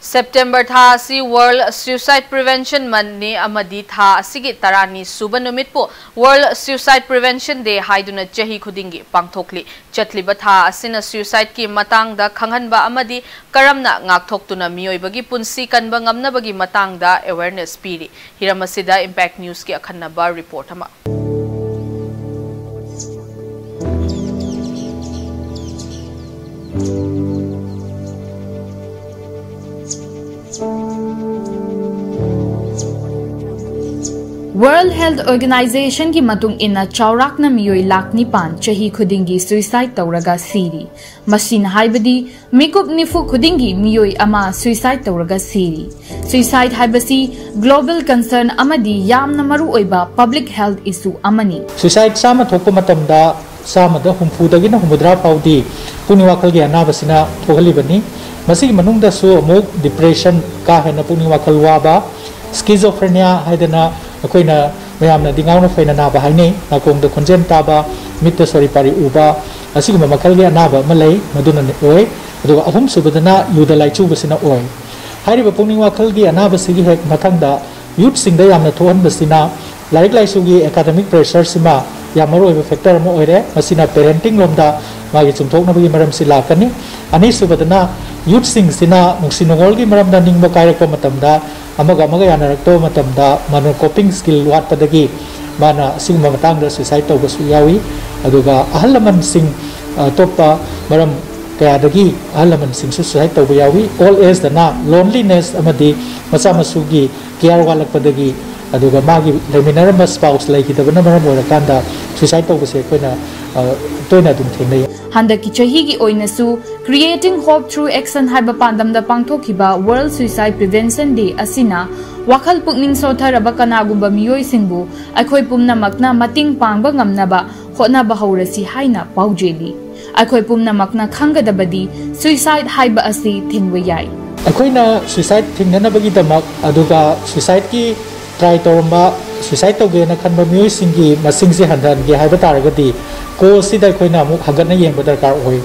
September tha si World Suicide Prevention Month ni amadi tha asigi tarani suba numit po World Suicide Prevention Day haiduna chahi khudingi pangthokli chatliba tha asina suicide ki matang da khanghanba amadi karamna ngakthokuna miyoibagi punsi kanba ngamnabagi matang da awareness piri hiramasida Impact News ki akhanaba report ama World Health Organization की मतुंग इना चौराकना मियोई लाख निपान चाही खुदिंगी suicide तौरगा सीरी machine हाइबदी मिकुप निफु खुदिंगी मियोई अमा suicide तौरगा सीरी suicide हाइबसी global concern अमदी यामना मरु ओइबा public health issue अमनी suicide सामा थोको मतमदा सामदा हुमफुदगिना हुमद्रा पाउदी पुनि वाखलगी अनाबसिना थोहलिबनी मसी मनुंगदसु अमुक depression का हेना पुनि वाखल Baba schizophrenia हाइदना अखोइना मयामना दिंगावना फैना नाबा हाइने नाकोंगदा खोंजेन ताबा मित्ता sorry पारी उबा असिगुमा मखलगे अनाबा मलै मदुना ओय अदुगा अहुम सुबदना युदा लाइचुबसिना ओय हाइरिबा पुनिंग वाखलगे अनाबा सिगी हेक मथंगदा यूथ सिंगदा यामना थोहनबसिना लाइक लाइसुगी एकेडमिक प्रेशर सिमा यामरो फैक्टर म ओइरे मसिना पेरेंटिंग लोमदा मागी चुमथोकनबगी मरम सि लाकनी अनि सुबदना यूथ सिंग सिना मुक्सिनोगोलगी मरमदा निंगबा कायरको मतमदा अमगा यानरक्तो मतमदा मनो कोपिंग स्किल वाटपदगी माना सिंगमा मतंगदा सुसाइड तौबसु यावी अदुगा अहलमन सिंग तोपा मरम कयादगी अहलमन सिंग सुसाइड तौबा यावी ऑल एज दना लोनलीनेस अमदी मचा मसुगी केयर वालकपदगी अदुगा मागी लेमिनरम स्पाउस लाइकिदबना मरम ओरकांदा सुसाइड तौबसे कोइना तोइना दुम थेंगनै हंदकी चहीगी ओइनसु क्रिएटिंग होप थ्रू एक्शन हाइबा पांदमदा पांगथोखिबा वर्ल्ड सुसाइड प्रिवेंशन डे असिना वखल पुकनिंग सोथरबा कनागुंबा मियोइसिंगबु अखोय पुमनमकना मतिंग पांगबा ngamnaba hotnaba hawrasi haina paujeli अखोय पुमनमकना खंगदबदी सुसाइड हाइबा असि थिंगबा याय अखोयना सुसाइड थिंगनबगी दमक अदुगा सुसाइड की ट्राई तोरंबा सुसाइड तौगेना खनबा मियोइसिंगी मसिंगसे हंदनगे हाइबा तारगदी को सिदा अखोयना अमुक हगना येंबा दरकार होय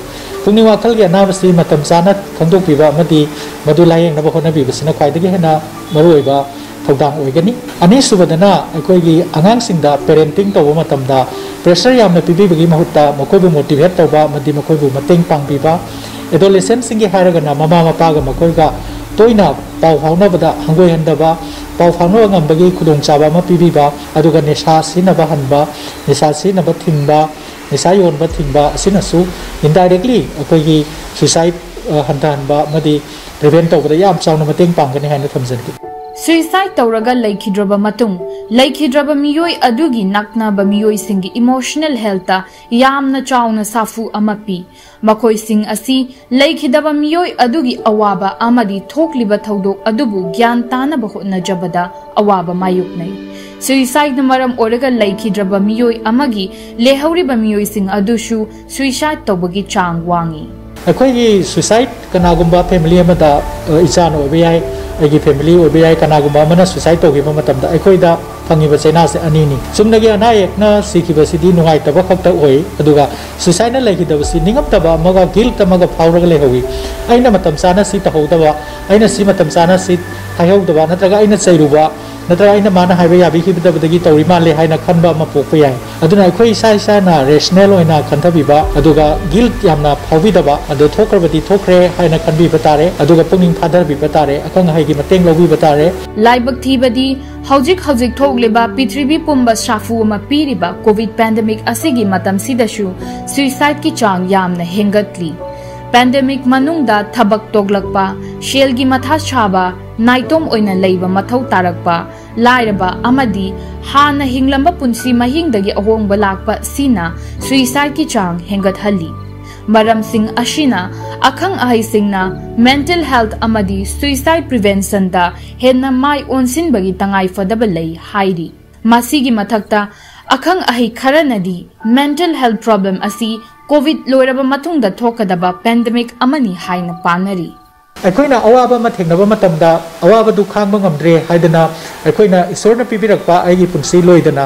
पुंगनि वाखलगे अनाबसि मतम चाना खंदोकपिबा अमदि मदु लायेंगनबा होनबिबसिना ख्वाइदगी हेना मरुओइबा थौदांग ओइगनी अनि सुबदना अखोयगी आंगांसिंगदा पेरेंटिंग तौबा मतमदा प्रेशर यामना पिबिबगी महुत्ता मखोयबु मोटिवेट तौबा मदि मखोयबु मतेंग पांगबिबा एडोलेसेंट सिंगी हायरगना ममा मपागा मखोयगा तोइना पाउ फाउनबदा हंगोयहंदबा पाउ फाउनो ngambagi khudong chaba ma pibiba aduga nesha sinaba hanba nesha sinaba thingba nesha yonba thingba asinasu indirectly akoigi suicide handanba madi prevent tawbada yam chawna mateng pangani haina thamjanki suicide तौरगा लैखिद्रबा मतुंग लैखिद्रबा मियोय अदुगी नकनाबा मियोय सिंगी इमोशनल हेल्थ यामना चावना साफु अमपी मखोय सिंग असि लैखिदबा मियोय अदुगी अवाबा अमदी थोकलिबा थौदोक अदुबु ज्ञान तानबा होनजबदा अवाबा मायुकनै सुइसाइड मरम ओरगा लैखिद्रबा मियोय अमगी लेहौरिबा मियोय सिंग अदुशु सुइसाइड तौबगी चांग वांगी अखोयगी सुइसाइड कनागुंबा फैमिली अमदा इचान ओबयाय अगी फैमिली ओबयाय कनागुंबा मना सुइसाइड तौगिबा मतमदा अखोयदा फंगिबा चैना से अनीनी सुमनगी अना एकना सिखिबसिदी नुगाइतबा खक्ता ओय अदुगा सुइसाइड ना लैखिदबसि निंगमतबा मगा गिल्ट मगा फावरगा लेहौई अइना मतम चाना सि तहौदबा अइना सि मतम चाना सि हायौदबा नत्रगा अइना चैरुबा नत्र अइना माना हाइबा याबिखिबदबदगी तौरि माले हाइना खनबा म पोकपा याय अदुना अखोय इसा ना रेशनल ओइना खनथबिबा अदुगा गिल्ट यामना फावबिदबा अदु थोक्रबदि थोखरे हाइना खनबिबा तारे अदुगा पुंगिंग फादरबिबा तारे अखंग हाइगी मतेंग लौबिबा तारे लाइबक थीबदी हौजिक थोगलेबा पृथ्वी पुंबा साफु अमा पीरिबा कोविड पैंडेमिक असिगी मतम सिदशु सुइसाइड की चांग यामना हेंगतली पैंडेमिक मनुंगदा थबक तोगलकपा शेलगी मथा छाबा नाइटोम ओइना लैबा मथौ तारकपा लाइरबा अमदी हाना हिंगलंबा पुंसी महिंगदगी अहोंगबा लाकपा सिना सुइसाइड की चांग हेंगतहली मरम सिंह अशिना अखंग अहै सिंगना मेंटल हेल्थ अमदी सुइसाइड प्रिवेंशन दा हेन्ना माइ ओनसिनबगी तंगाई फदबा लई हाइरी मासीगी मथक्ता अखंग अहै खरनदी मेंटल हेल्थ प्रॉब्लम असि कोविड लोरबा मथुंगदा थोकदबा पैंडेमिक अमनी हाइना पानरी अखोइना अवाबा मा थेंगनबा मतमदा अवाबा दु खांगबा ngamdre haidana अखोइना ईश्वरना पिबिरकपा आइगी पुंसी लोइदना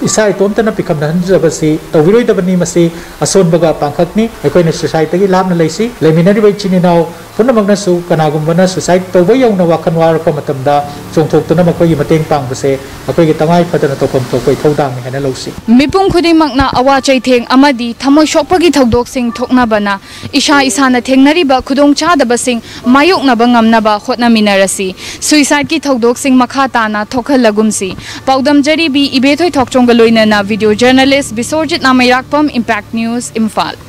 इसा इतोमतना पिकमनहनजबसी तौबिरोइदबनी मसी असोनबगा पांखकनी अखोइना सोसाइटी लामना लैसी लेमिनरी चिनिनाव पुनमगनसु कनागुम्बना सुसाइड तौबा यौना वाखन वारपा मतमदा चोंथोक्तुना मखोयगी मतेंग पांगबसे अखोयगी तंगाई फदना तोफम थोकoi थौदांग हेना लौसी मिपुम खुदिमकना अवा चैथेंग अमदी थमोय सोकपगी थौदोकसिंग थोकनाबना इशा इसाना थेंगनरिबा खुदोंग चादबसिंग मायोकनाबा ngamnaba hotnaminarasi suicide ki thokdoksing makha tana thokhalagumsi paudamjari bi ibethoi thokchonga loinana video journalist Bisorjit Namayrakpam Impact News Imphal